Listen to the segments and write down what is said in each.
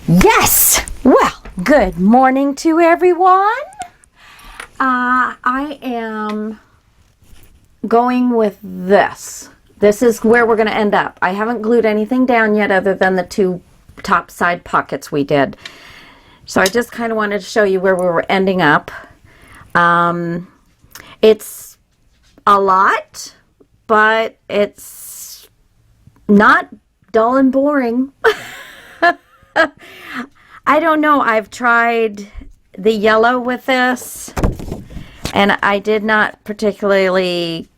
Yes! Well, good morning to everyone. I am going with this. This is where we're going to end up. I haven't glued anything down yet other than the two top side pockets we did. So I just kind of wanted to show you where we were ending up. It's a lot, but it's not dull and boring. I don't know. I've tried the yellow with this, and I did not particularly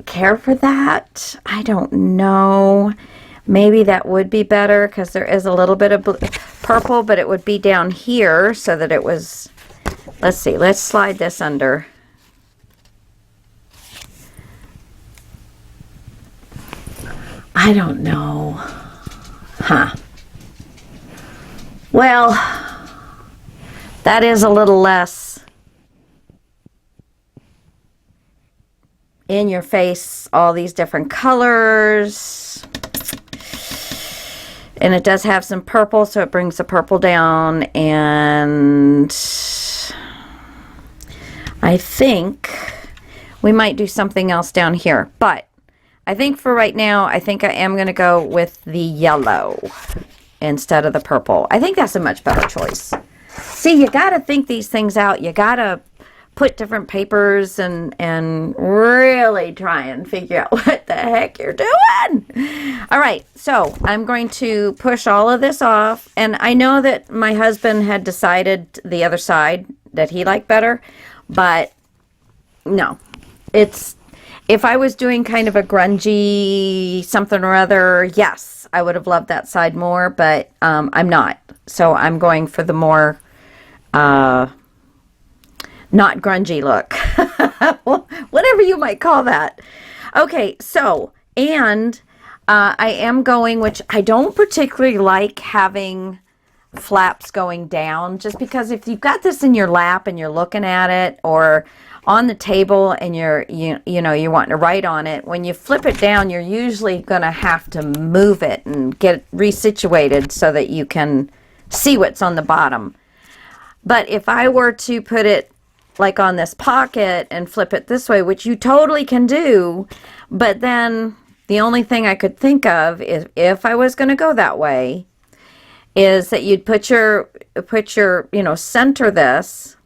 care for that. I don't know. Maybe that would be better because there is a little bit of purple, but it would be down here so that it was... Let's see. Let's slide this under. I don't know. Huh. Well, that is a little less in your face, all these different colors. And it does have some purple, so it brings the purple down. And I think we might do something else down here. But I think for right now, I think I am going to go with the yellow instead of the purple. I think that's a much better choice. See, you got to think these things out. You got to put different papers and really try and figure out what the heck you're doing. All right, so I'm going to push all of this off. And I know that my husband had decided the other side that he liked better, but no, it's... If I was doing kind of a grungy something or other, yes, I would have loved that side more, but I'm not. So I'm going for the more not grungy look. Whatever you might call that. Okay, so, and I am going, which I don't particularly like having flaps going down, just because if you've got this in your lap and you're looking at it, or on the table and you're wanting to write on it, when you flip it down, you're usually going to have to move it and get it resituated so that you can see what's on the bottom. But if I were to put it like on this pocket and flip it this way, which you totally can do, but then the only thing I could think of is, if I was going to go that way, is that you'd put your center this,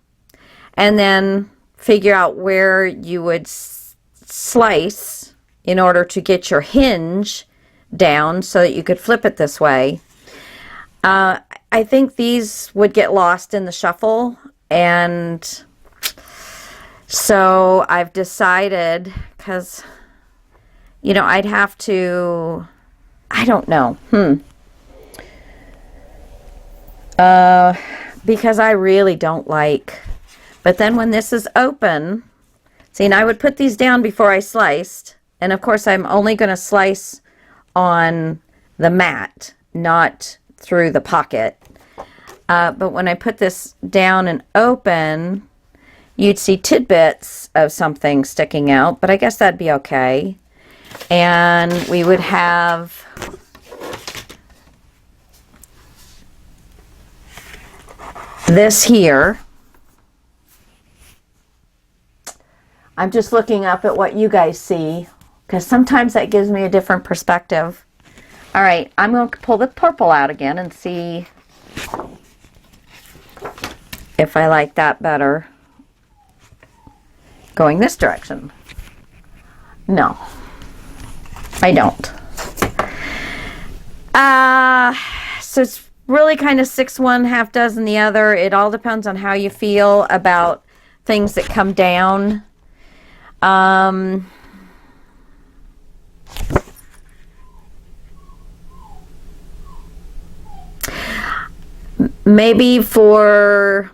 and then figure out where you would slice in order to get your hinge down so that you could flip it this way. I think these would get lost in the shuffle, and so I've decided, because, I'd have to, I don't know, because I really don't like... But then when this is open, see, and I would put these down before I sliced. And of course, I'm only going to slice on the mat, not through the pocket. But when I put this down and open, you'd see tidbits of something sticking out. But I guess that'd be okay. And we would have... this here. I'm just looking up at what you guys see, because sometimes that gives me a different perspective. All right, I'm going to pull the purple out again and see if I like that better. Going this direction. No, I don't. So it's really kind of 6 one, half dozen the other. It all depends on how you feel about things that come down. Maybe for,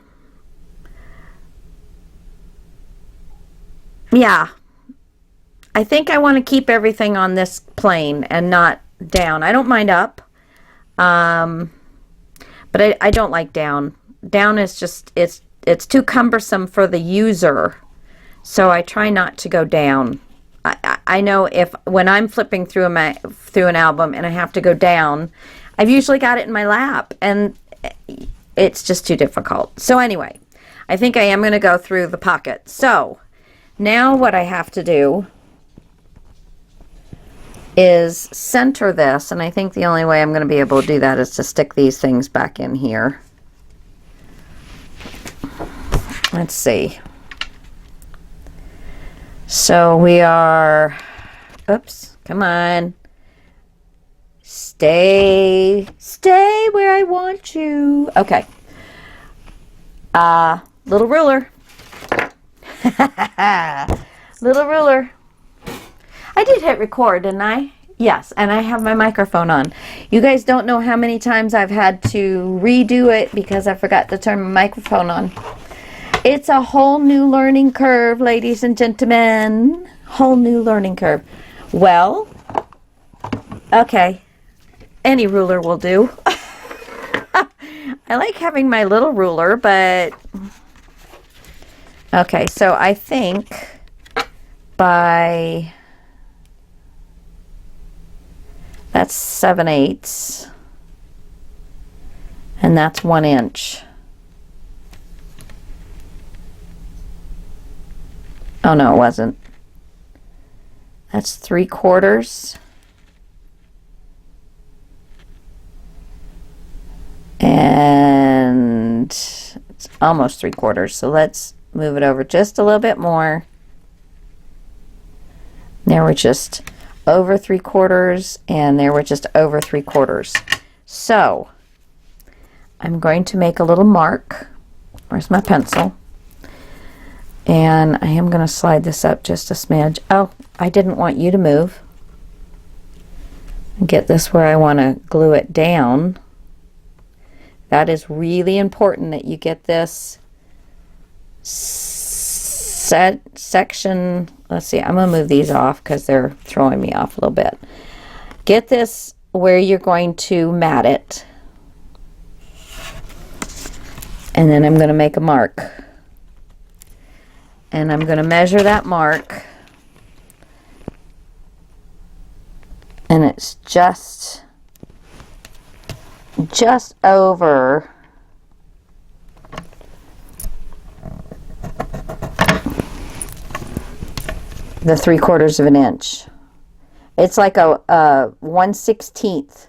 yeah, I think I want to keep everything on this plane and not down. I don't mind up, but I don't like down. Down is just, it's too cumbersome for the user. So I try not to go down. I know when I'm flipping through an album and I have to go down, I've usually got it in my lap, and it's just too difficult. So anyway, I think I am going to go through the pocket. So now what I have to do is center this, and I think the only way I'm going to be able to do that is to stick these things back in here. Let's see. So we are, oops, come on. Stay where I want you. Okay. Little ruler. Little ruler. I did hit record, didn't I? Yes, and I have my microphone on. You guys don't know how many times I've had to redo it because I forgot to turn my microphone on. It's a whole new learning curve, ladies and gentlemen. Whole new learning curve. Well, okay. Any ruler will do. I like having my little ruler, but... Okay, so I think by... That's 7/8. And that's 1 inch. Oh, no, it wasn't. That's 3/4. And it's almost 3/4. So let's move it over just a little bit more. There we're just over 3/4, and there we're just over 3/4. So I'm going to make a little mark. Where's my pencil? And I am going to slide this up just a smidge. Oh, I didn't want you to move. Get this where I want to glue it down. That is really important that you get this section. Let's see, I'm going to move these off because they're throwing me off a little bit. Get this where you're going to mat it. And then I'm going to make a mark. And I'm going to measure that mark. And it's just over the 3/4 of an inch. It's like a 1/16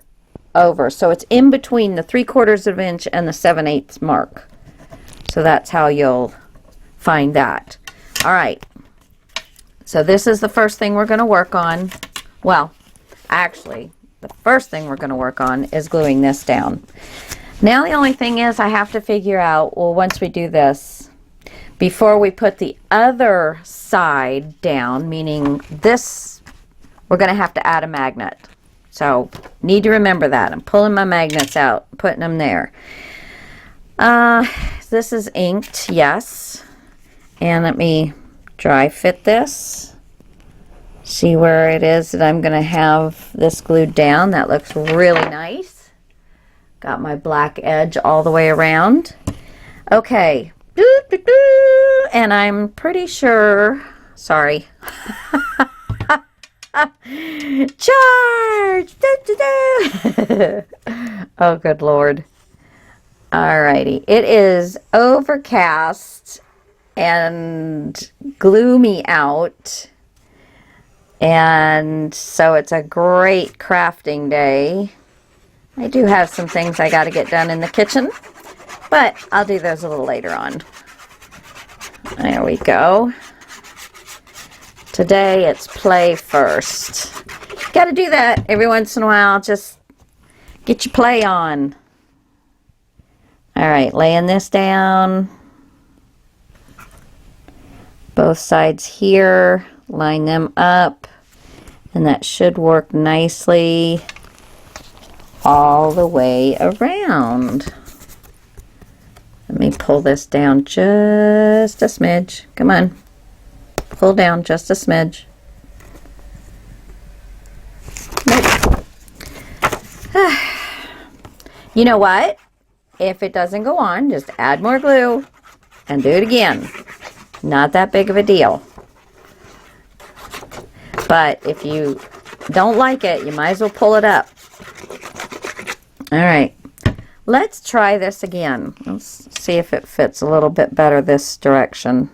over. So it's in between the 3/4 of an inch and the 7/8 mark. So that's how you'll find that. All right. So this is the first thing we're going to work on. Well, actually, the first thing we're going to work on is gluing this down. Now the only thing is I have to figure out, well, once we do this, before we put the other side down, meaning this, we're going to have to add a magnet. So need to remember that. I'm pulling my magnets out, putting them there. This is inked, yes. And let me dry fit this. See where it is that I'm going to have this glued down. That looks really nice. Got my black edge all the way around. Okay. And I'm pretty sure, sorry. Charge! Oh, good Lord. Alrighty. It is overcast and gloomy out. And so it's a great crafting day. I do have some things I got to get done in the kitchen, but I'll do those a little later on. There we go. Today it's play first. Got to do that every once in a while. Just get your play on. All right, laying this down. Both sides here. Line them up. And that should work nicely all the way around. Let me pull this down just a smidge. Come on. Pull down just a smidge. Nope. You know what? If it doesn't go on, just add more glue and do it again. Not that big of a deal. But if you don't like it, you might as well pull it up. All right. Let's try this again. Let's see if it fits a little bit better this direction.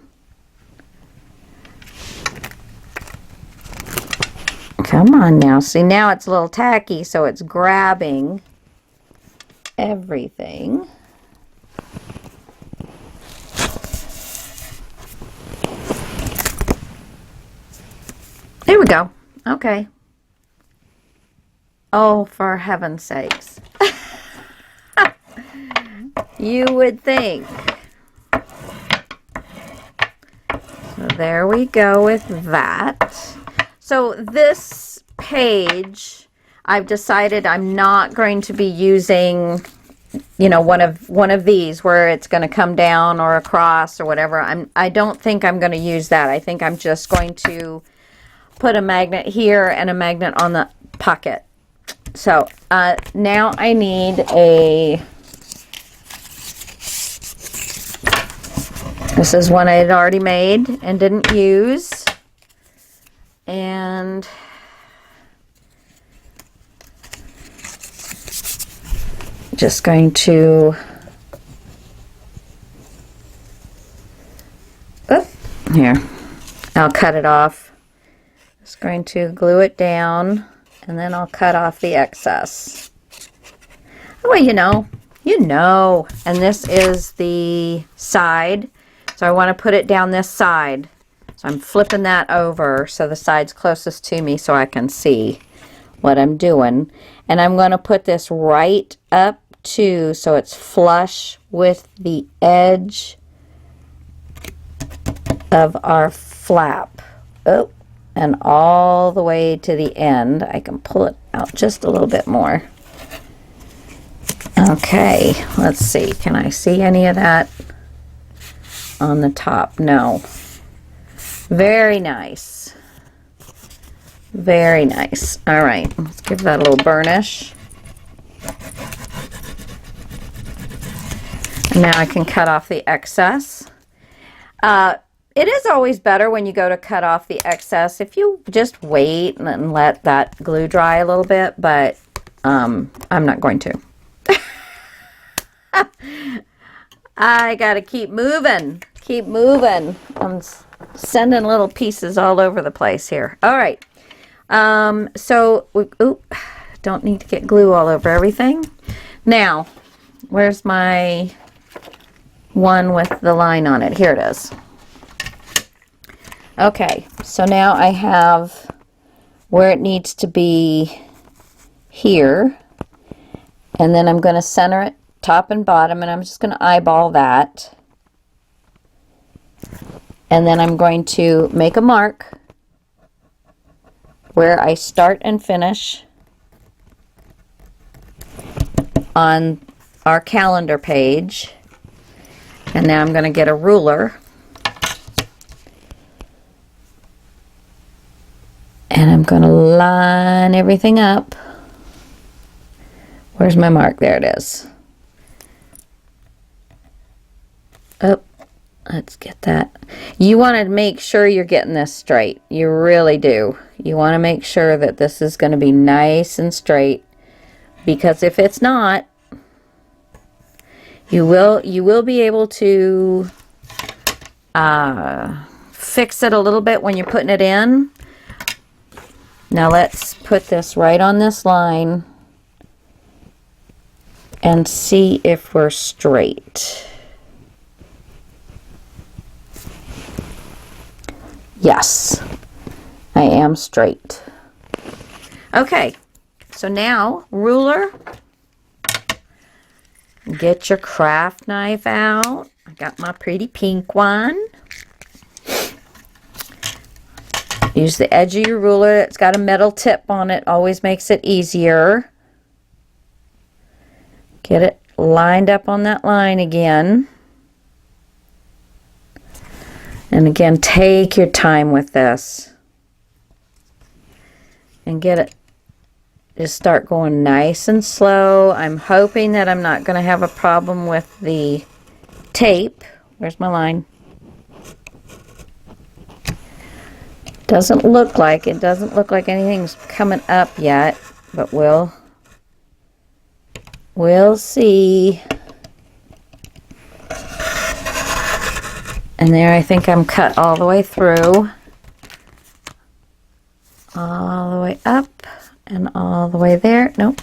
Come on now. See, now it's a little tacky, so it's grabbing everything. There we go. Okay. Oh, for heaven's sakes. You would think. So there we go with that. So this page, I've decided I'm not going to be using, you know, one of these where it's going to come down or across or whatever. I don't think I'm going to use that. I think I'm just going to put a magnet here and a magnet on the pocket. So now I need a, this is one I had already made and didn't use, and just going to, here, I'll cut it off. Just going to glue it down, and then I'll cut off the excess. Well, you know, and this is the side, so I want to put it down this side. So I'm flipping that over so the side's closest to me so I can see what I'm doing. And I'm going to put this right up to, so it's flush with the edge of our flap. Oh, and all the way to the end. I can pull it out just a little bit more. Okay, let's see. Can I see any of that on the top? No. Very nice. Very nice. All right, let's give that a little burnish. And now I can cut off the excess. It is always better when you go to cut off the excess if you just wait and let that glue dry a little bit, but I'm not going to. I gotta keep moving. Keep moving. I'm sending little pieces all over the place here. All right. So, don't need to get glue all over everything. Now, where's my one with the line on it? Here it is. Okay, so now I have where it needs to be here, and then I'm going to center it top and bottom, and I'm just going to eyeball that, and then I'm going to make a mark where I start and finish on our calendar page. And now I'm going to get a ruler, and I'm going to line everything up. Where's my mark? There it is. Oh, let's get that. You want to make sure you're getting this straight. You really do. You want to make sure that this is going to be nice and straight, because if it's not, you will be able to fix it a little bit when you're putting it in. Now let's put this right on this line and see if we're straight. Yes, I am straight. Okay, so now ruler, get your craft knife out. I got my pretty pink one. Use the edge of your ruler. It's got a metal tip on it. Always makes it easier. Get it lined up on that line again. And again, take your time with this. And get it, just start going nice and slow. I'm hoping that I'm not going to have a problem with the tape. Where's my line? Doesn't look like anything's coming up yet, but we'll We'll see. And there, I think I'm cut all the way through. All the way up and all the way there. Nope.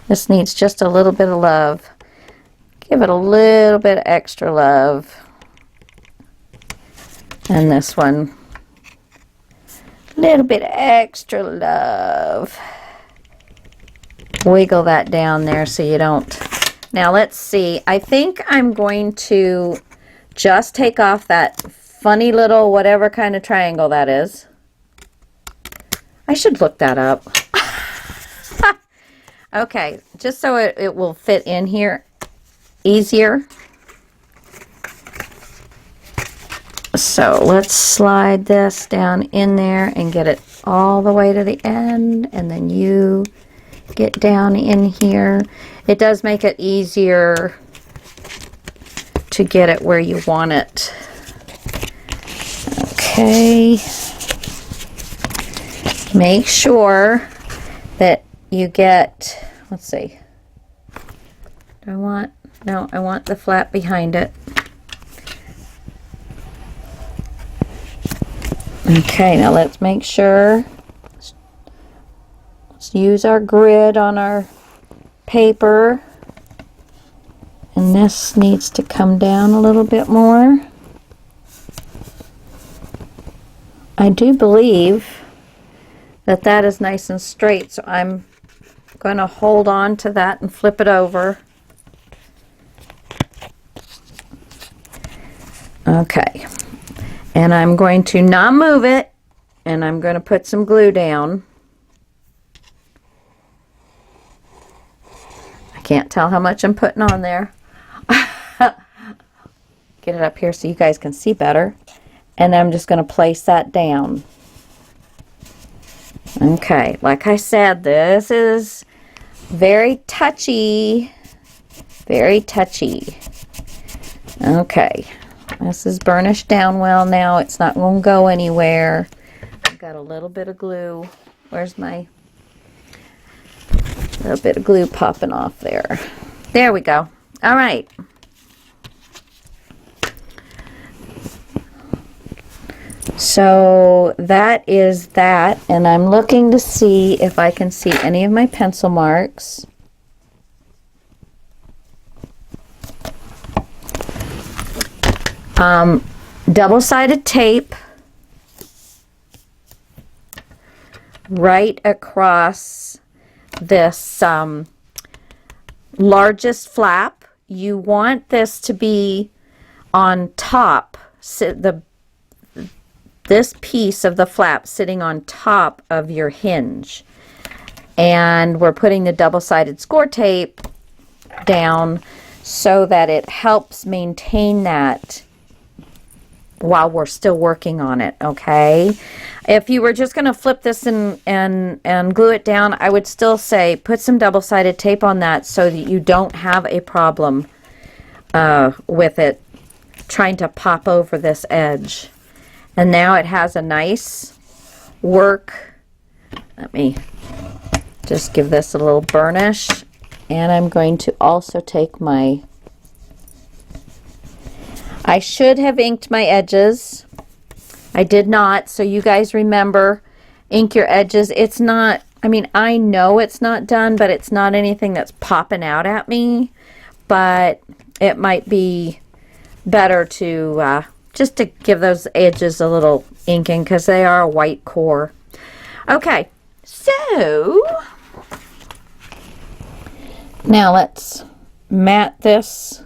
This needs just a little bit of love. Give it a little bit extra love. And this one, a little bit extra love. Wiggle that down there so you don't. Now let's see. I think I'm going to just take off that funny little whatever kind of triangle that is. I should look that up. Okay, just so it will fit in here easier. So let's slide this down in there and get it all the way to the end, and then you get down in here. It does make it easier to get it where you want it. Okay. Make sure that you get, let's see. Do I want, no, I want the flap behind it. Okay, now let's make sure. Let's use our grid on our paper. And this needs to come down a little bit more. I do believe that that is nice and straight, so I'm going to hold on to that and flip it over. Okay. And I'm going to not move it, and I'm going to put some glue down. I can't tell how much I'm putting on there. Get it up here so you guys can see better. And I'm just going to place that down. Okay, like I said, this is very touchy. Very touchy. Okay. This is burnished down well now. It's not going to go anywhere. I've got a little bit of glue. Where's my little bit of glue popping off there? There we go. All right. So that is that. And I'm looking to see if I can see any of my pencil marks. Double-sided tape right across this largest flap. You want this to be on top, this piece of the flap sitting on top of your hinge. And we're putting the double-sided score tape down so that it helps maintain that while we're still working on it, okay? If you were just going to flip this and glue it down, I would still say put some double-sided tape on that so that you don't have a problem with it trying to pop over this edge. And now it has a nice work. Let me just give this a little burnish. And I'm going to also take my, I should have inked my edges. I did not, so you guys remember, ink your edges. It's not, I mean, I know it's not done, but it's not anything that's popping out at me. But it might be better to, just to give those edges a little inking because they are a white core. Okay, so now let's mat this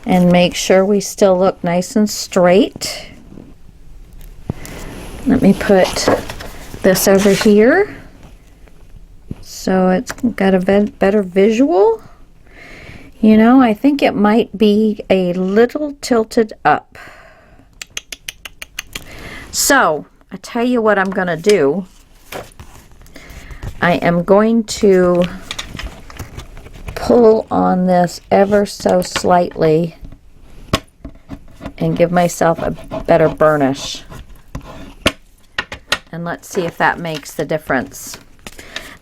and make sure we still look nice and straight. Let me put this over here so it's got a better visual. You know, I think it might be a little tilted up. So, I tell you what I'm going to do. I am going to pull on this ever so slightly and give myself a better burnish. And let's see if that makes the difference.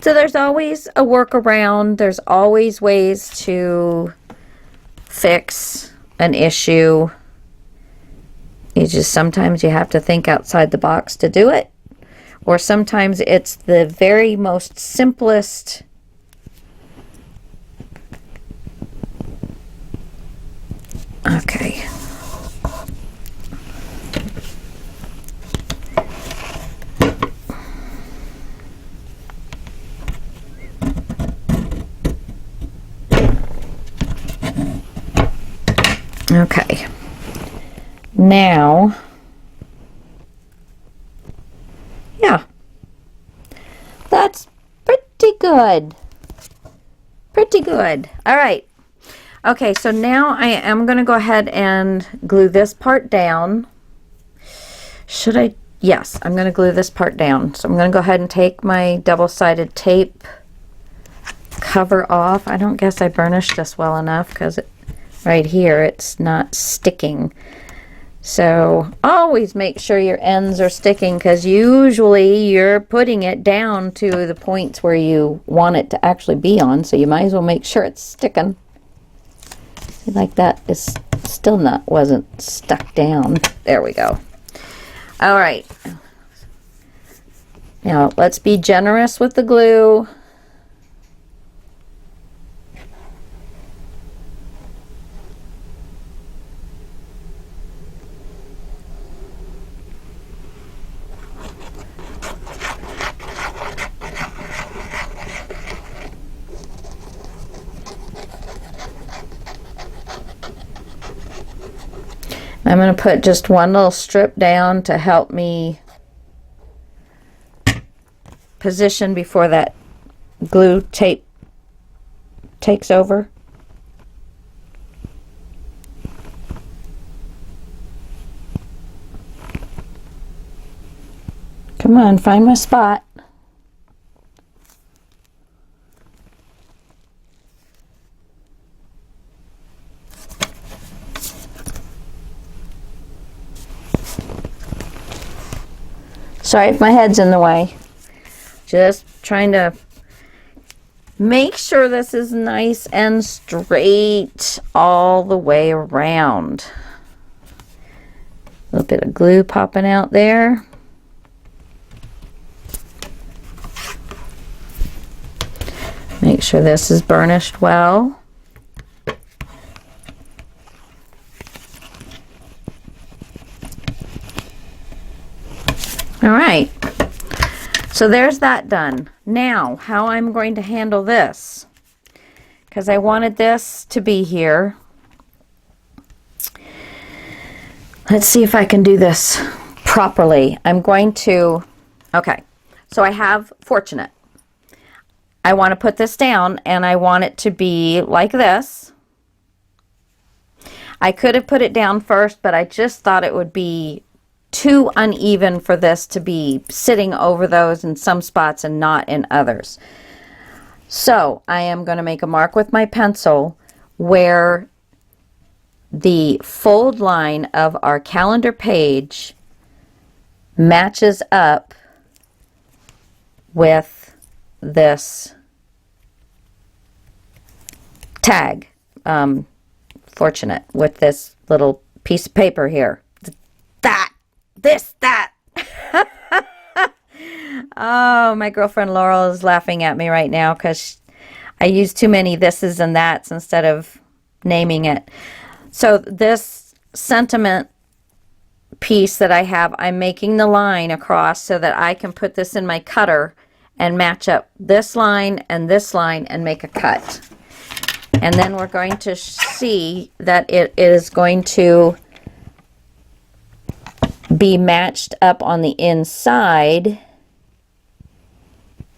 So there's always a workaround. There's always ways to fix an issue. Sometimes you have to think outside the box to do it. Or sometimes it's the very most simplest okay. Okay. Now, yeah, that's pretty good. Pretty good. All right. Okay, so now I am going to go ahead and glue this part down. Should I? Yes, I'm going to glue this part down. So I'm going to go ahead and take my double-sided tape cover off. I don't guess I burnished this well enough because right here it's not sticking. So always make sure your ends are sticking, because usually you're putting it down to the points where you want it to actually be on, so you might as well make sure it's sticking. See, like that is still wasn't stuck down. There we go. All right. Now let's be generous with the glue. I'm going to put just one little strip down to help me position before that glue tape takes over. Come on, find my spot. Sorry if my head's in the way. Just trying to make sure this is nice and straight all the way around. A little bit of glue popping out there. Make sure this is burnished well. All right, so there's that done. Now, how I'm going to handle this, because I wanted this to be here. Let's see if I can do this properly. I'm going to, okay, so I have Fortunate. I want to put this down, and I want it to be like this. I could have put it down first, but I just thought it would be too uneven for this to be sitting over those in some spots and not in others. So I am going to make a mark with my pencil where the fold line of our calendar page matches up with this tag, Fortunate, with this little piece of paper here. That. Oh, my girlfriend Laurel is laughing at me right now because I use too many thises and that's instead of naming it. So this sentiment piece that I have, I'm making the line across so that I can put this in my cutter and match up this line and make a cut. And then we're going to see that it is going to be matched up on the inside,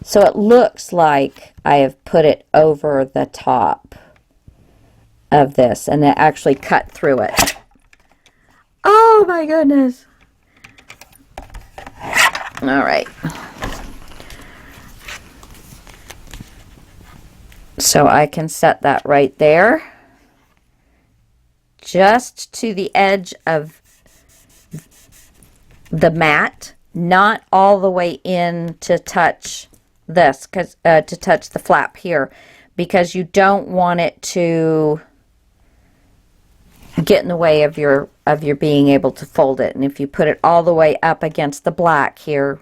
so it looks like I have put it over the top of this and it actually cut through it. Oh my goodness. All right. So I can set that right there, just to the edge of the mat, not all the way in to touch this because to touch the flap here, because you don't want it to get in the way of your being able to fold it. And if you put it all the way up against the black here,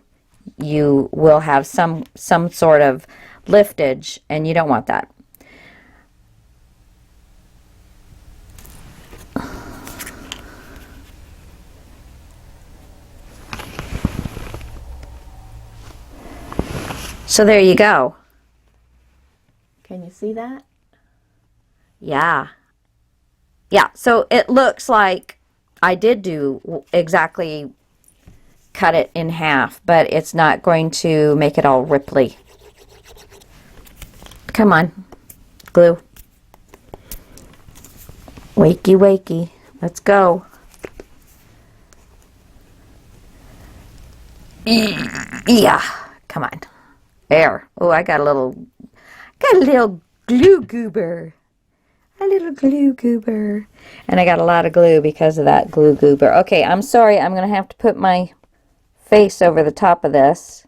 you will have some sort of liftage, and you don't want that. So there you go. Can you see that? Yeah. Yeah, so it looks like I did do exactly cut it in half, but it's not going to make it all ripply. Come on, glue. Wakey, wakey. Let's go. Yeah, come on. There. Oh, I got a little glue goober. A little glue goober. And I got a lot of glue because of that glue goober. Okay, I'm sorry. I'm going to have to put my face over the top of this.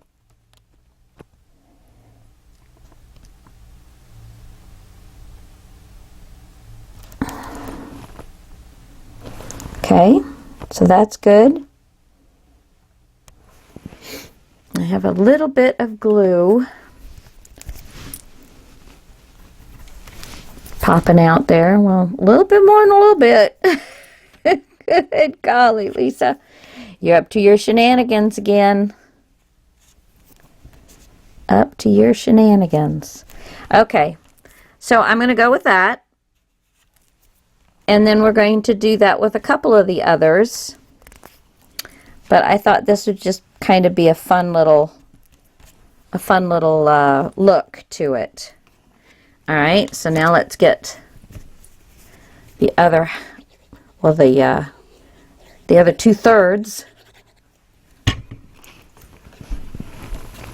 Okay, so that's good. I have a little bit of glue popping out there. Well, a little bit more than a little bit. Good golly, Lisa. You're up to your shenanigans again. Up to your shenanigans. Okay, so I'm going to go with that. And then we're going to do that with a couple of the others. But I thought this would just kind of be a fun little look to it. All right, so now let's get the other, well, the other 2/3.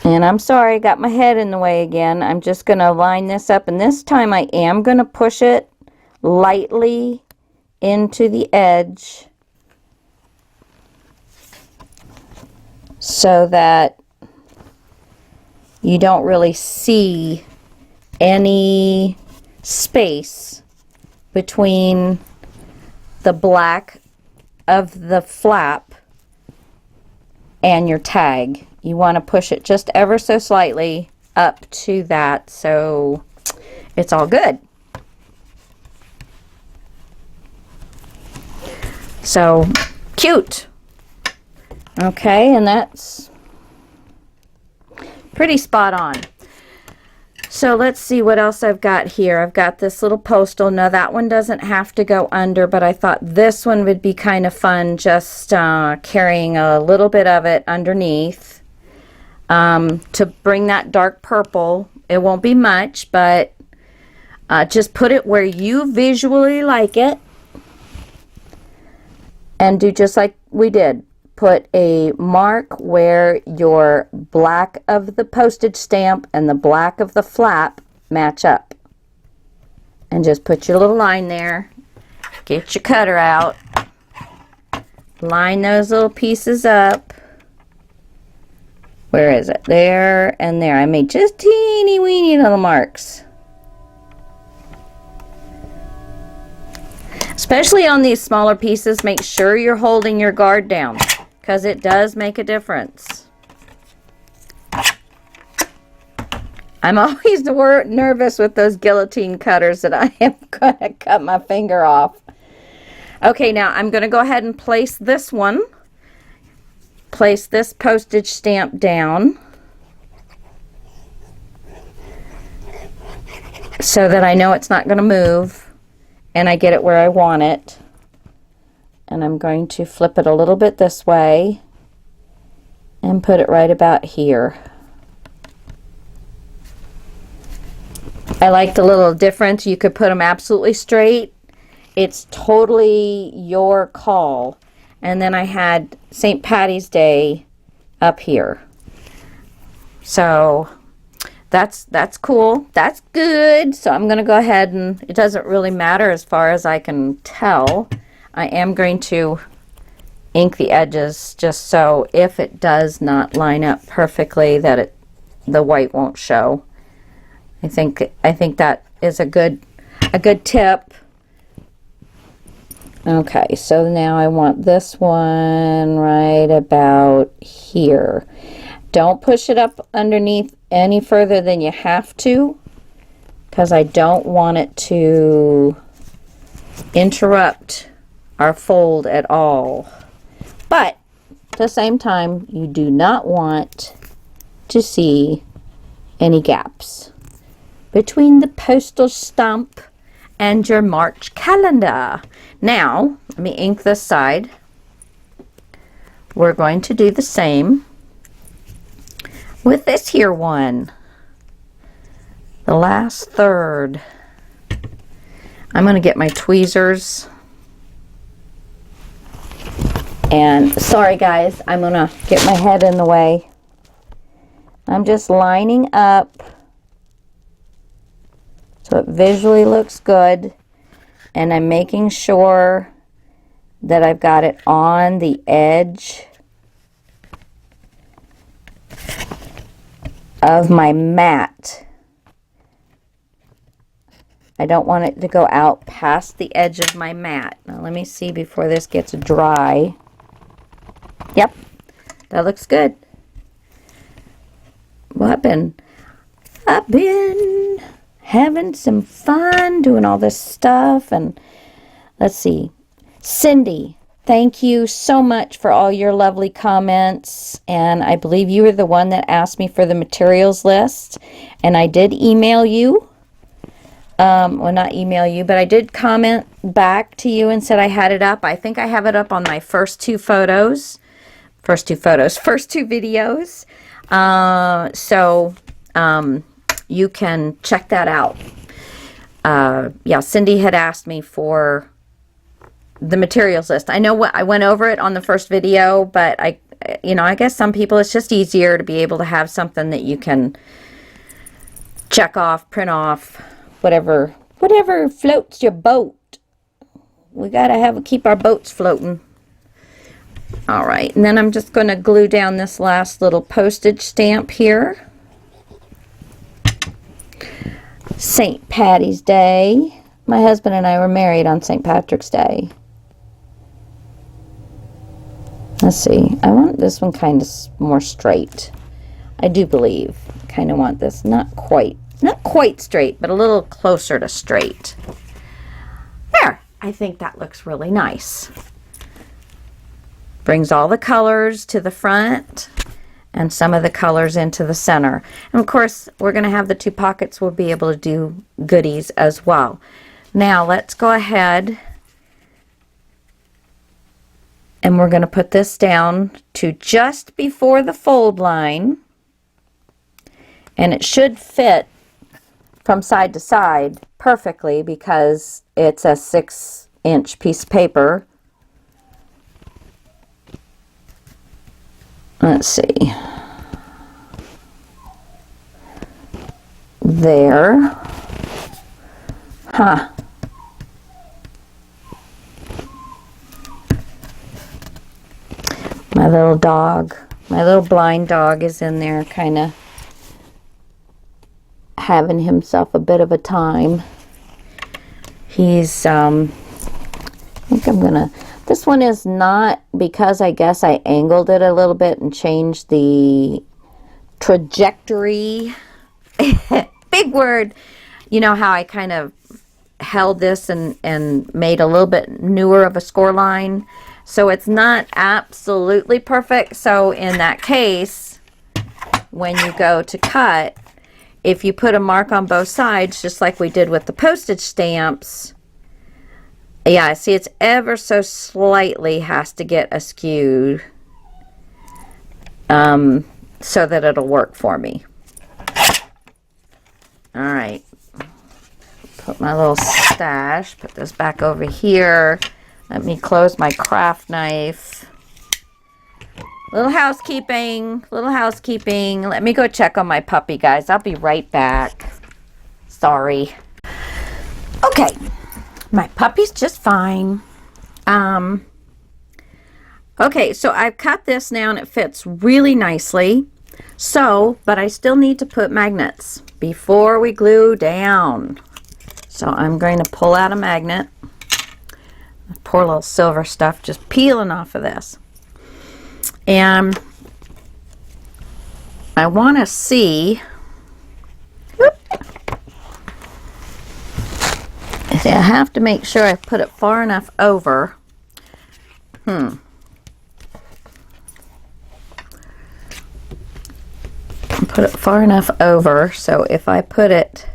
And I'm sorry, I got my head in the way again. I'm just going to line this up, and this time I am going to push it lightly into the edge so that you don't really see any space between the black of the flap and your tag. You want to push it just ever so slightly up to that so it's all good. So cute. Okay, and that's pretty spot on. So let's see what else I've got here. I've got this little postal. Now that one doesn't have to go under, but I thought this one would be kind of fun, just carrying a little bit of it underneath to bring that dark purple. It won't be much, but just put it where you visually like it. And do just like we did. Put a mark where your black of the postage stamp and the black of the flap match up. And just put your little line there. Get your cutter out. Line those little pieces up. Where is it? There and there. I made just teeny weeny little marks. Especially on these smaller pieces, make sure you're holding your guard down, because it does make a difference. I'm always nervous with those guillotine cutters that I am going to cut my finger off. Okay, now I'm going to go ahead and place this one. Place this postage stamp down so that I know it's not going to move. And I get it where I want it. And I'm going to flip it a little bit this way and put it right about here. I like the little difference. You could put them absolutely straight. It's totally your call. And then I had St. Patty's Day up here. So that's cool. That's good. So I'm going to go ahead, and it doesn't really matter as far as I can tell. I am going to ink the edges just so if it does not line up perfectly that the white won't show. I think that is a good tip. Okay, so now I want this one right about here. Don't push it up underneath any further than you have to, because I don't want it to interrupt our fold at all. But at the same time, you do not want to see any gaps between the postal stamp and your March calendar. Now, let me ink this side. We're going to do the same with this here one. The last third. I'm going to get my tweezers. And sorry guys, I'm going to get my head in the way. I'm just lining up so it visually looks good, and I'm making sure that I've got it on the edge of my mat. I don't want it to go out past the edge of my mat. Now let me see before this gets dry. Yep, that looks good. Well, I've been having some fun doing all this stuff. And let's see, Cindy, thank you so much for all your lovely comments. And I believe you were the one that asked me for the materials list, and I did email you. Well, not email you, but I did comment back to you and said I had it up. I think I have it up on my first two videos. You can check that out. Yeah, Cindy had asked me for the materials list. I know I went over it on the first video, but I guess some people it's just easier to be able to have something that you can check off, print off, whatever floats your boat. We gotta keep our boats floating. All right, and then I'm just going to glue down this last little postage stamp here. St. Patty's Day. My husband and I were married on St. Patrick's Day. Let's see. I want this one kind of more straight. I do believe. Kind of want this not quite straight, but a little closer to straight. There. I think that looks really nice. Brings all the colors to the front and some of the colors into the center. And of course, we're going to have the two pockets. We'll be able to do goodies as well. Now, let's go ahead and we're going to put this down to just before the fold line. And it should fit from side to side perfectly because it's a 6-inch piece of paper. Let's see. There. Huh. My little dog, my little blind dog is in there kind of having himself a bit of a time. He's, I think I'm going to, this one is not, because I guess I angled it a little bit and changed the trajectory. Big word. You know how I kind of held this and made a little bit newer of a score line. So it's not absolutely perfect. So in that case, when you go to cut, if you put a mark on both sides, just like we did with the postage stamps, yeah, see, it's ever so slightly has to get askewed so that it'll work for me. All right. Put my little stash, put this back over here. Let me close my craft knife. Little housekeeping. Let me go check on my puppy, guys. I'll be right back. Sorry. Okay. My puppy's just fine. Okay, so I've cut this now and it fits really nicely. So, but I still need to put magnets before we glue down. So I'm going to pull out a magnet. Poor little silver stuff just peeling off of this. And I want to see, I have to make sure I put it far enough over. Put it far enough over, so if I put it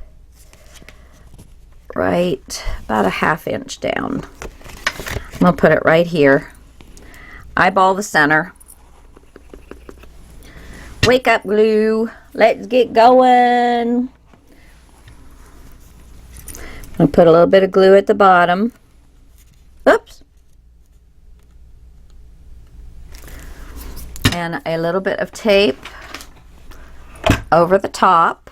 right about a 1/2 inch down, I'm going to put it right here. Eyeball the center. Wake up, glue. Let's get going. I'm going to put a little bit of glue at the bottom. Oops. And a little bit of tape over the top.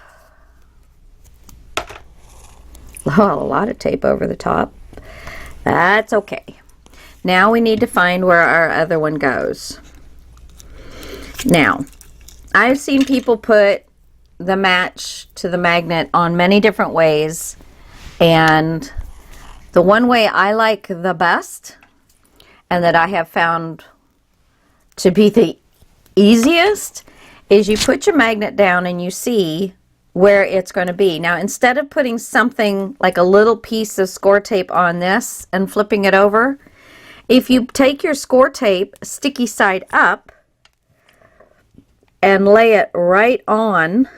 Oh, a lot of tape over the top. That's okay. Now we need to find where our other one goes. Now, I've seen people put the match to the magnet on many different ways, and the one way I like the best and that I have found to be the easiest is you put your magnet down and you see where it's going to be. Now, instead of putting something like a little piece of score tape on this and flipping it over, if you take your score tape sticky side up and lay it right on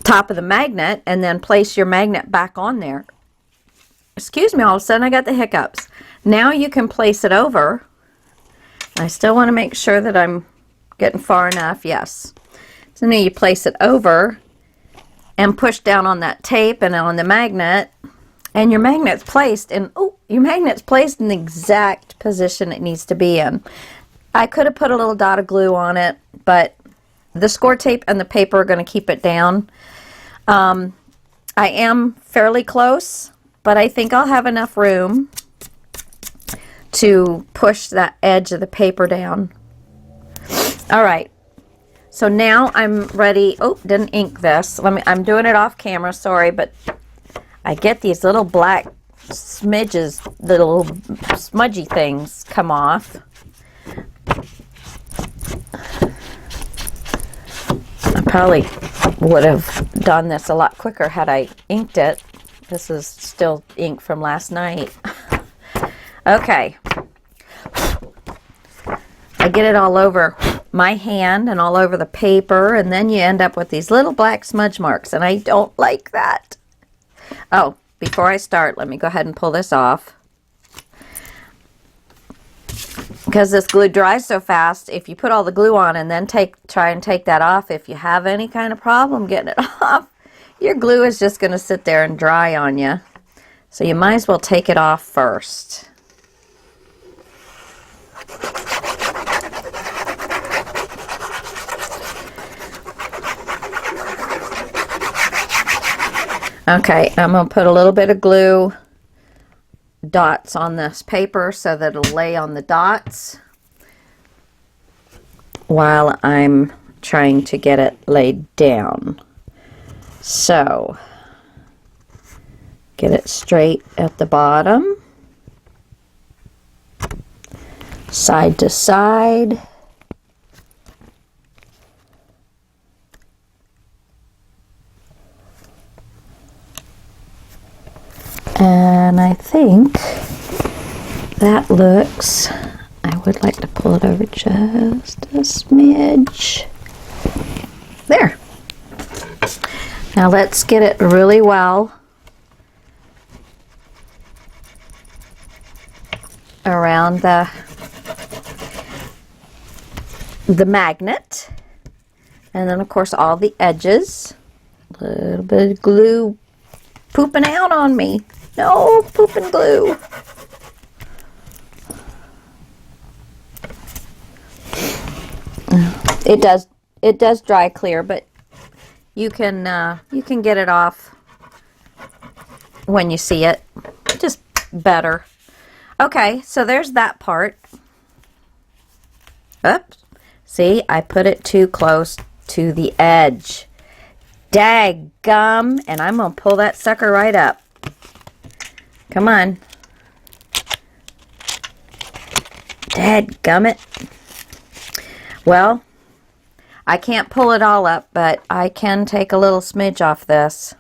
top of the magnet and then place your magnet back on there. Excuse me, all of a sudden I got the hiccups. Now you can place it over. I still want to make sure that I'm getting far enough. Yes. So now you place it over and push down on that tape and on the magnet, and your magnet's placed in, your magnet's placed in the exact position it needs to be in. I could have put a little dot of glue on it, but the score tape and the paper are going to keep it down. I am fairly close, but I think I'll have enough room to push that edge of the paper down. All right. So now I'm ready. Oh, didn't ink this. I'm doing it off camera, sorry, but I get these little black smidges, little smudgy things come off. I probably would have done this a lot quicker had I inked it. This is still ink from last night. Okay. I get it all over my hand and all over the paper, and then you end up with these little black smudge marks, and I don't like that. Oh, before I start, let me go ahead and pull this off. Because this glue dries so fast, if you put all the glue on and then try and take that off, if you have any kind of problem getting it off, your glue is just going to sit there and dry on you. So you might as well take it off first. Okay, I'm going to put a little bit of glue dots on this paper so that it'll lay on the dots while I'm trying to get it laid down. So, get it straight at the bottom, side to side. And I think that looks, I would like to pull it over just a smidge. There. Now let's get it really well around the magnet. And then of course all the edges. A little bit of glue pooping out on me. No pooping glue. It does dry clear, but you can get it off when you see it. Just better. Okay, so there's that part. Oops. See, I put it too close to the edge. Daggum. And I'm going to pull that sucker right up. Come on. Dadgummit. Well, I can't pull it all up, but I can take a little smidge off this.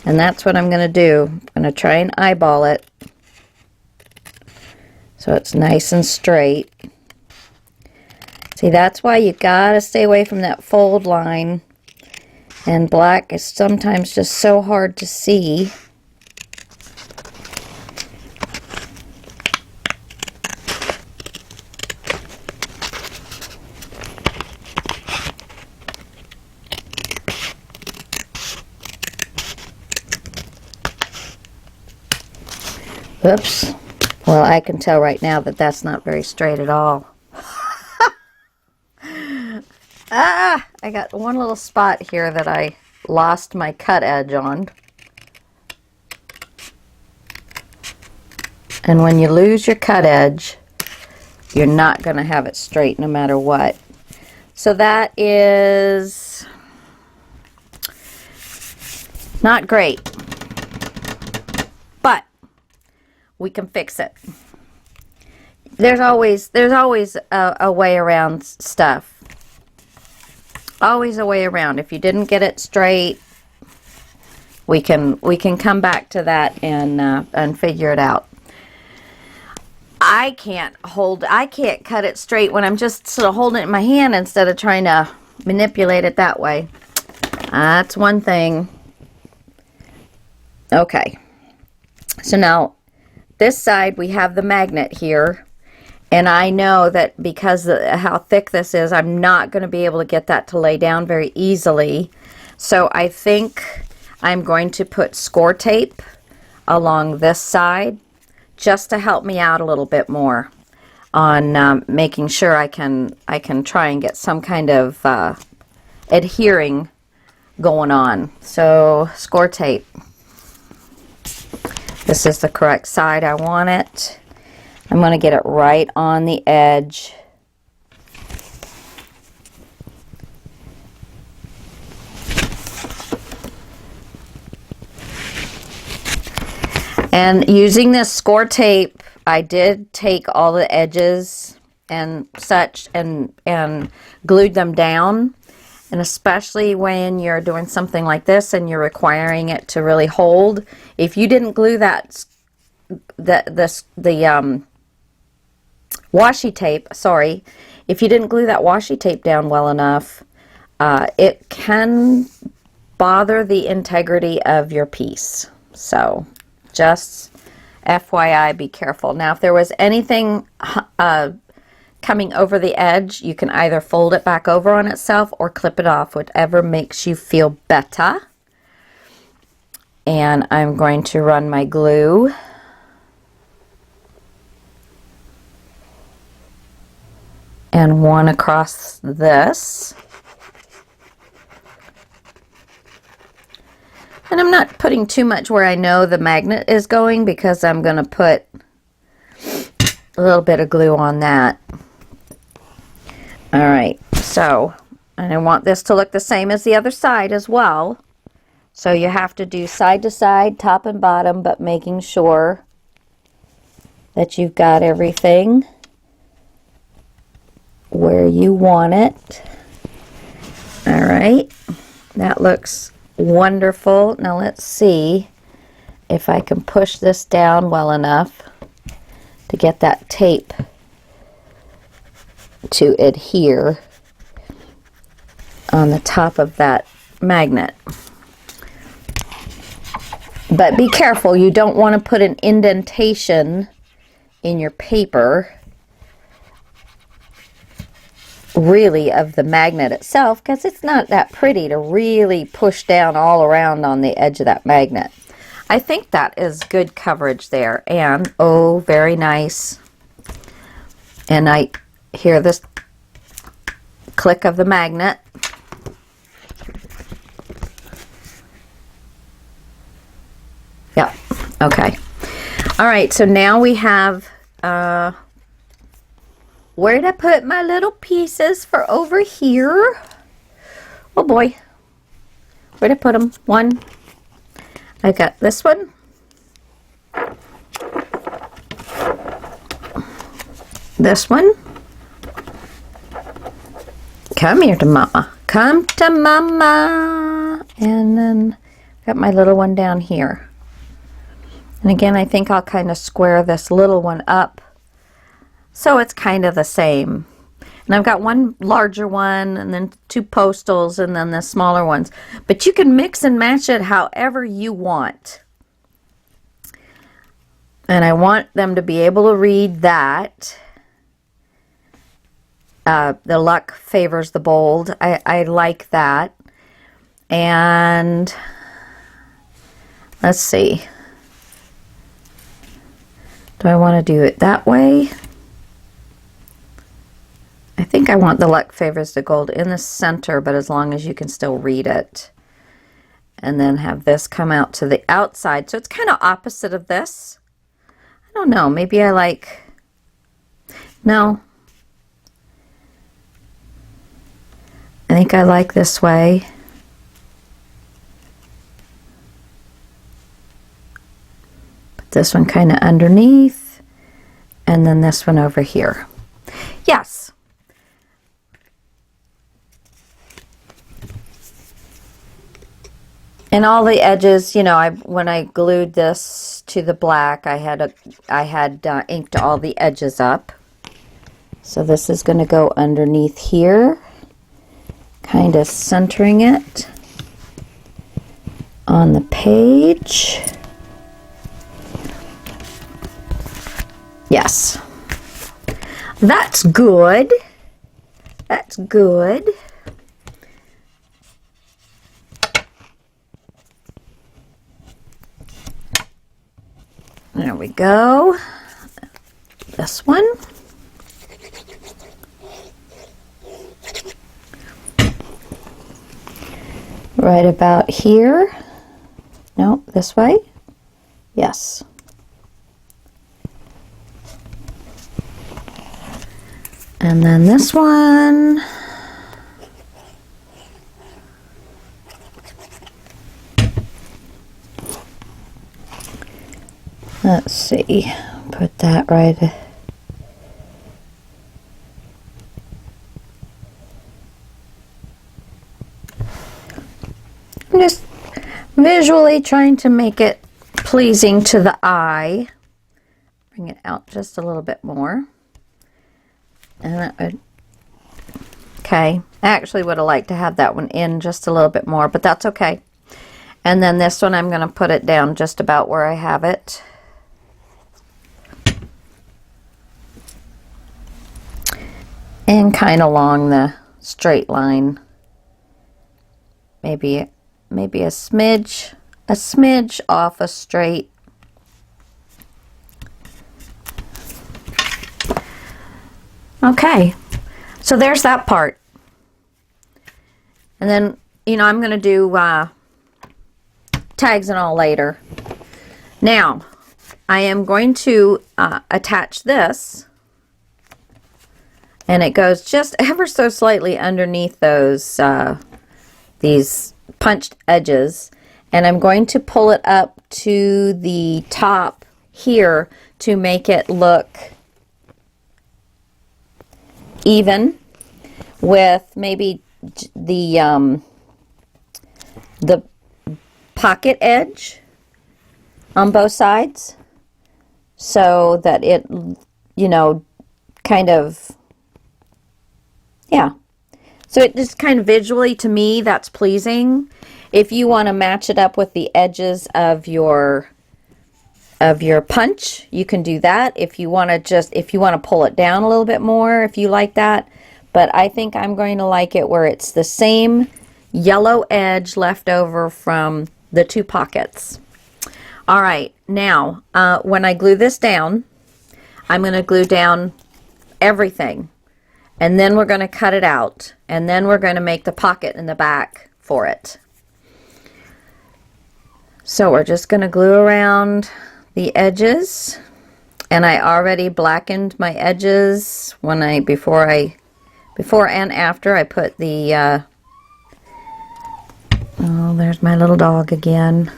And that's what I'm going to do. I'm going to try and eyeball it so it's nice and straight. See, that's why you got to stay away from that fold line. And black is sometimes just so hard to see. Oops. Well, I can tell right now that that's not very straight at all. Ah! I got one little spot here that I lost my cut edge on. And when you lose your cut edge, you're not going to have it straight no matter what. So that is not great. But we can fix it. There's always a way around stuff. Always a way around. If you didn't get it straight, we can come back to that and figure it out. I can't cut it straight when I'm just sort of holding it in my hand instead of trying to manipulate it that way. That's one thing. Okay. So now this side we have the magnet here. And I know that because of how thick this is, I'm not going to be able to get that to lay down very easily. So I think I'm going to put score tape along this side just to help me out a little bit more on making sure I can try and get some kind of adhering going on. So score tape. This is the correct side I want it. I'm going to get it right on the edge. And using this score tape, I did take all the edges and such and glued them down. And especially when you're doing something like this and you're requiring it to really hold, if you didn't glue that washi tape, sorry, if you didn't glue that washi tape down well enough, it can bother the integrity of your piece. So just FYI, be careful. Now, if there was anything coming over the edge, you can either fold it back over on itself or clip it off, whatever makes you feel better. And I'm going to run my glue. And one across this. And I'm not putting too much where I know the magnet is going because I'm going to put a little bit of glue on that. Alright, so, and I want this to look the same as the other side as well. So you have to do side to side, top and bottom, but making sure that you've got everything where you want it. All right, that looks wonderful. Now let's see if I can push this down well enough to get that tape to adhere on the top of that magnet. But be careful, you don't want to put an indentation in your paper really of the magnet itself, because it's not that pretty to really push down all around on the edge of that magnet. I think that is good coverage there, and oh, very nice. And I hear this click of the magnet. Yeah, okay. All right, so now we have where'd I put my little pieces for over here? Oh boy. Where'd I put them? One. I got this one. This one. Come here to mama. Come to mama. And then got my little one down here. And again, I think I'll kind of square this little one up so it's kind of the same. And I've got one larger one and then two postals and then the smaller ones. But you can mix and match it however you want. And I want them to be able to read that. The luck favors the bold. I like that. And let's see. Do I want to do it that way? I think I want the luck favors the gold in the center, but as long as you can still read it. And then have this come out to the outside. So it's kind of opposite of this. I don't know. Maybe I like... No. I think I like this way. Put this one kind of underneath. And then this one over here. Yes. And all the edges, you know, when I glued this to the black, I had inked all the edges up. So this is going to go underneath here, kind of centering it on the page. Yes. That's good. That's good. There we go. This one. Right about here. No, this way. Yes. And then this one. Let's see, put that right. I'm just visually trying to make it pleasing to the eye. Bring it out just a little bit more. And that would, okay, I actually would have liked to have that one in just a little bit more, but that's okay. And then this one, I'm going to put it down just about where I have it. And kind of along the straight line. Maybe a smidge off a straight. Okay, so there's that part. And then, you know, I'm going to do tags and all later. Now, I am going to attach this. And it goes just ever so slightly underneath those, these punched edges. And I'm going to pull it up to the top here to make it look even with maybe the pocket edge on both sides so that it, you know, kind of, yeah. So it just kind of visually, to me, that's pleasing. If you want to match it up with the edges of your punch, you can do that. If you want to pull it down a little bit more, if you like that. But I think I'm going to like it where it's the same yellow edge left over from the two pockets. All right, now when I glue this down, I'm going to glue down everything. And then we're going to cut it out. And then we're going to make the pocket in the back for it. So we're just going to glue around the edges And I already blackened my edges when before and after I put the, oh, there's my little dog again.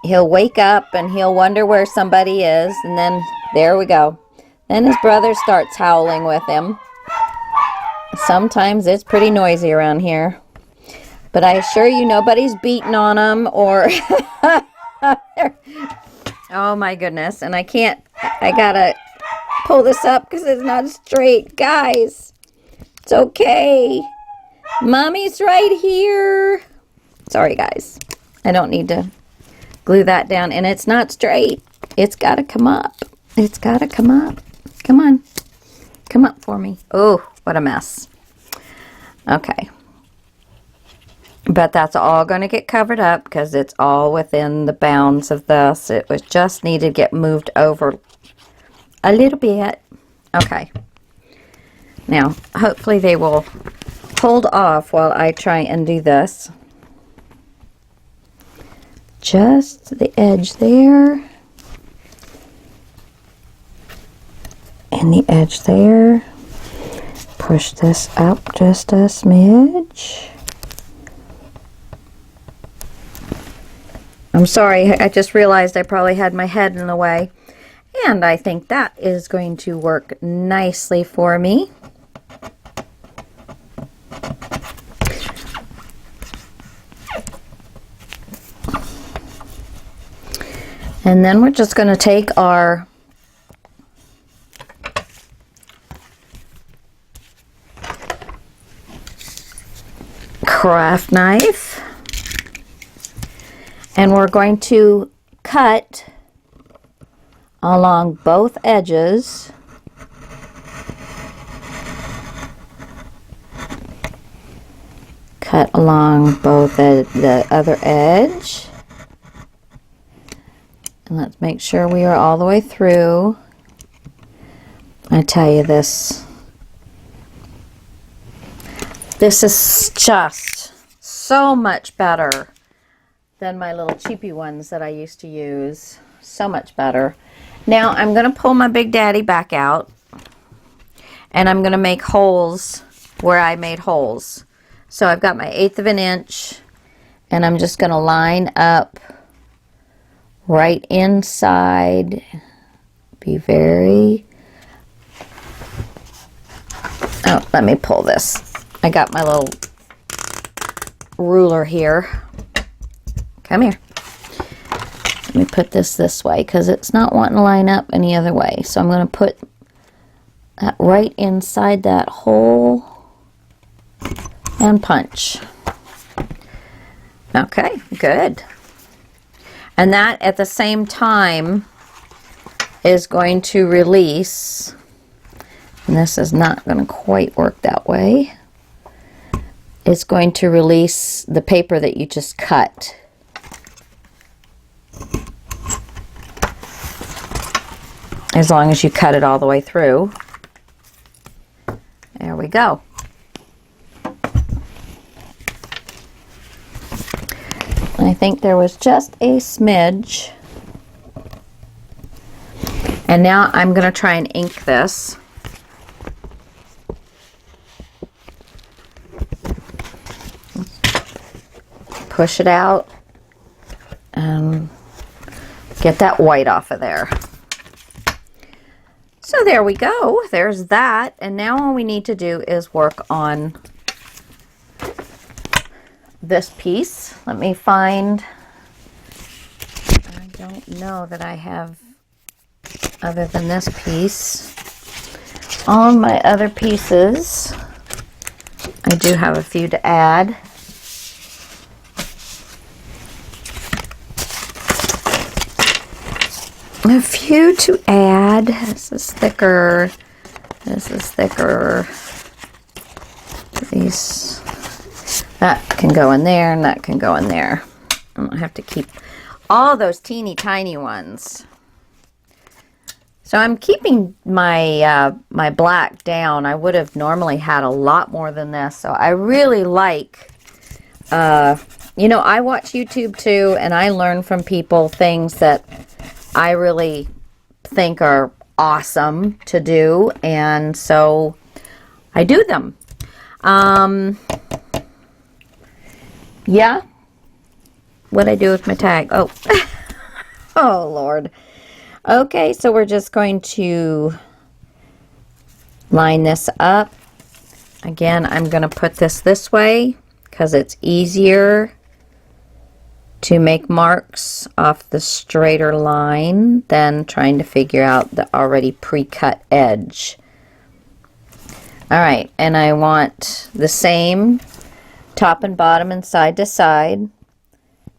He'll wake up and he'll wonder where somebody is, and then there we go. Then his brother starts howling with him. Sometimes it's pretty noisy around here, but I assure you nobody's beating on him or oh my goodness. And I gotta pull this up because it's not straight. Guys, it's okay. Mommy's right here. Sorry guys, I don't need to glue that down, and it's not straight. It's got to come up. It's got to come up. Come on. Come up for me. Oh, what a mess. Okay. But that's all going to get covered up because it's all within the bounds of this. It was just needed to get moved over a little bit. Okay. Now, hopefully they will hold off while I try and do this. Just the edge there. And the edge there. Push this up just a smidge. I'm sorry, I just realized I probably had my head in the way. And I think that is going to work nicely for me. And then we're just going to take our craft knife and we're going to cut along both edges. Cut along both the other edge. And let's make sure we are all the way through. I tell you, this is just so much better than my little cheapy ones that I used to use. So much better. Now I'm going to pull my Big Daddy back out, and I'm going to make holes where I made holes. So I've got my 1/8 of an inch, and I'm just going to line up right inside. Be very... Oh, let me pull this. I got my little ruler here. Come here. Let me put this way because it's not wanting to line up any other way. So I'm going to put that right inside that hole and punch. Okay, good. And that at the same time is going to release, and this is not going to quite work that way. It's going to release the paper that you just cut. As long as you cut it all the way through. There we go. I think there was just a smidge. And now I'm going to try and ink this. Push it out and get that white off of there. So there we go. There's that. And now all we need to do is work on this piece. Let me find, I don't know that I have, other than this piece, all of my other pieces. I do have a few to add. A few to add. This is thicker. This is thicker. These, that can go in there and that can go in there. I don't have to keep all those teeny tiny ones. So I'm keeping my my black down. I would have normally had a lot more than this. So I really like You know, I watch YouTube too, and I learn from people things that I really think are awesome to do, and so I do them. Yeah. What'd I do with my tag? Oh. Oh, Lord. Okay, so we're just going to line this up. Again, I'm going to put this way because it's easier to make marks off the straighter line than trying to figure out the already pre-cut edge. All right, and I want the same top and bottom and side to side.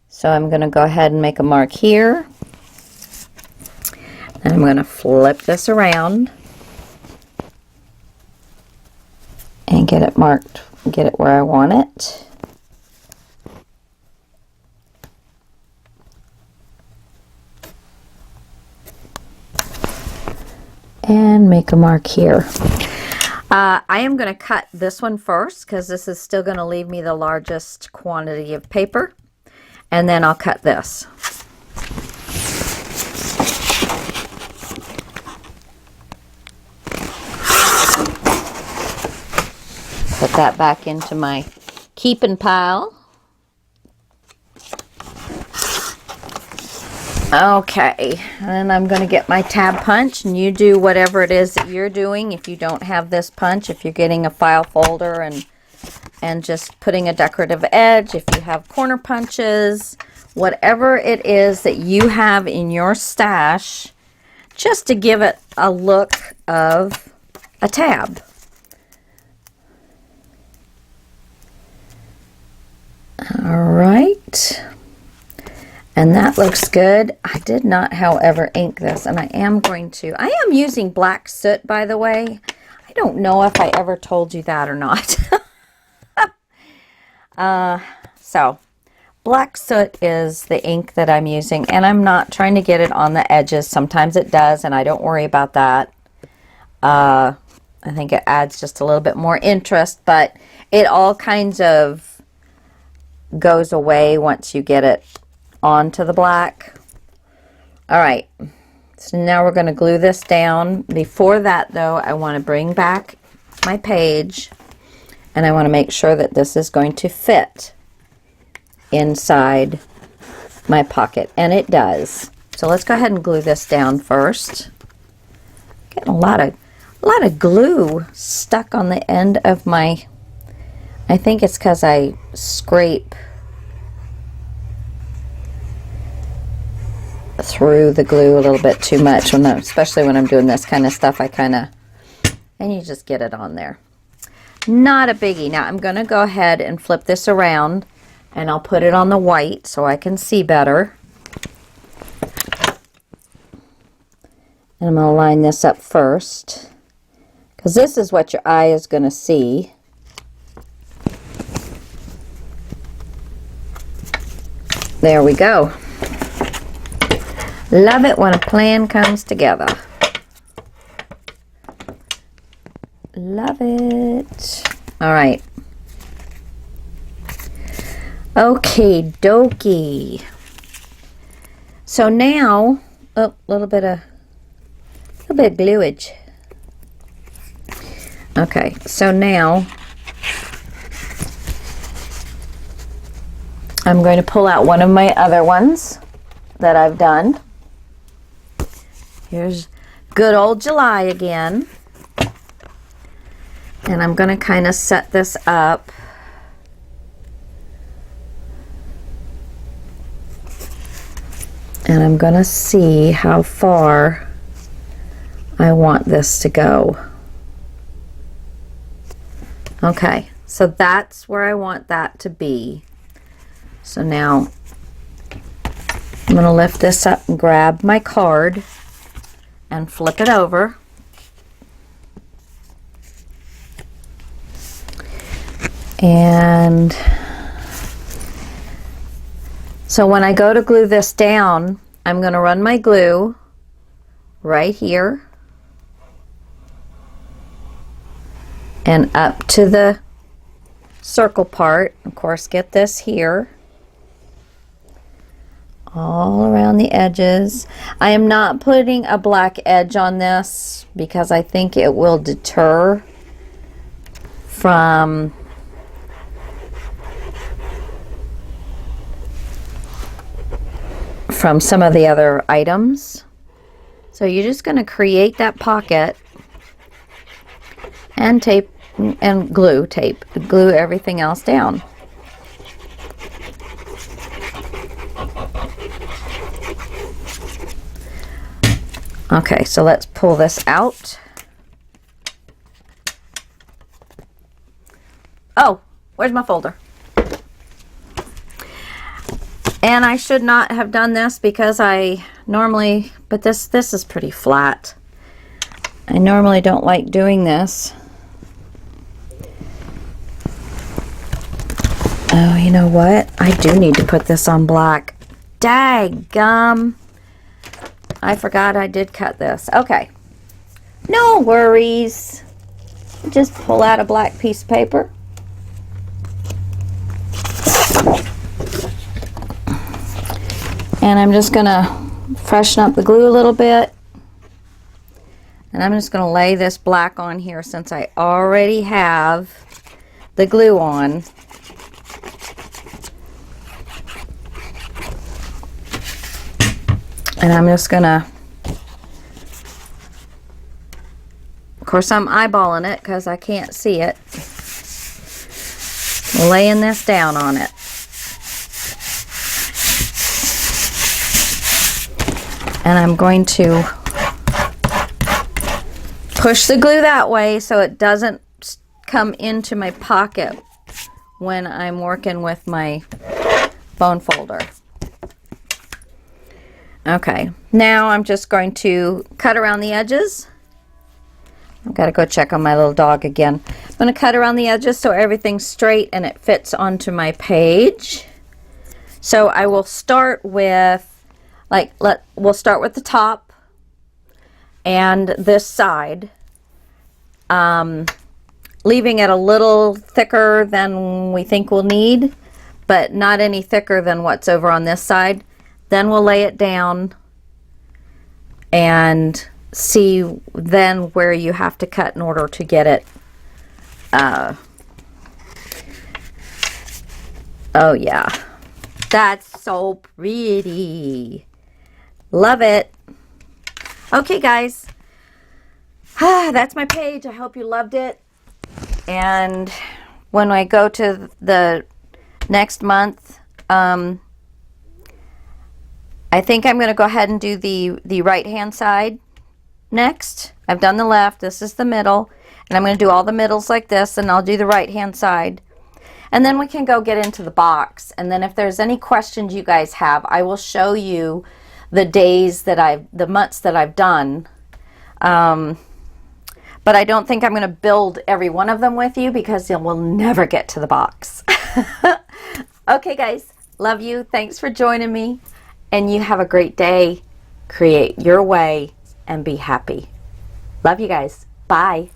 So I'm going to go ahead and make a mark here. And I'm going to flip this around and get it marked, get it where I want it. And make a mark here. I am going to cut this one first because this is still going to leave me the largest quantity of paper. And then I'll cut this. Put that back into my keeping pile. Okay, and I'm going to get my tab punch, and you do whatever it is that you're doing. If you don't have this punch, if you're getting a file folder and just putting a decorative edge, if you have corner punches, whatever it is that you have in your stash, just to give it a look of a tab. All right. And that looks good. I did not, however, ink this, and I am using black soot, by the way. I don't know if I ever told you that or not. So, black soot is the ink that I'm using, and I'm not trying to get it on the edges. Sometimes it does, and I don't worry about that. I think it adds just a little bit more interest, but it all kinds of goes away once you get it onto the black. All right, so now we're going to glue this down. Before that, though, I want to bring back my page, and I want to make sure that this is going to fit inside my pocket, and it does. So let's go ahead and glue this down first. Getting a lot of glue stuck on the end of my, I think it's because I scrape through the glue a little bit too much, especially when I'm doing this kind of stuff. And you just get it on there. Not a biggie. Now I'm going to go ahead and flip this around, and I'll put it on the white so I can see better. And I'm going to line this up first, because this is what your eye is going to see. There we go. Love it when a plan comes together. Love it. All right. Okay, dokie. So now, a little bit of gluage. Okay, so now I'm going to pull out one of my other ones that I've done. Here's good old July again. And I'm going to kind of set this up. And I'm going to see how far I want this to go. Okay, so that's where I want that to be. So now I'm going to lift this up and grab my card and flip it over. And so when I go to glue this down, I'm going to run my glue right here and up to the circle part. Of course, get this here. All around the edges. I am not putting a black edge on this because I think it will deter from some of the other items. So you're just going to create that pocket and tape and glue everything else down. Okay, so let's pull this out. Oh, where's my folder? And I should not have done this because I normally, but this is pretty flat. I normally don't like doing this. Oh, you know what? I do need to put this on black. Daggum. I forgot I did cut this. Okay. No worries. Just pull out a black piece of paper. And I'm just going to freshen up the glue a little bit. And I'm just going to lay this black on here since I already have the glue on. And I'm just going to, of course I'm eyeballing it because I can't see it, laying this down on it. And I'm going to push the glue that way so it doesn't come into my pocket when I'm working with my bone folder. Okay, now I'm just going to cut around the edges. I've got to go check on my little dog again. I'm going to cut around the edges so everything's straight and it fits onto my page. So I will start with, we'll start with the top and this side, leaving it a little thicker than we think we'll need, but not any thicker than what's over on this side. Then we'll lay it down and see then where you have to cut in order to get it. Oh yeah, that's so pretty. Love it. Okay guys, that's my page. I hope you loved it. And when I go to the next month, I think I'm going to go ahead and do the right hand side next. I've done the left, this is the middle, and I'm going to do all the middles like this, and I'll do the right hand side. And then we can go get into the box. And then if there's any questions you guys have, I will show you the days that the months that I've done. But I don't think I'm going to build every one of them with you because we'll never get to the box. Okay guys, love you. Thanks for joining me. And you have a great day. Create your way and be happy. Love you guys. Bye.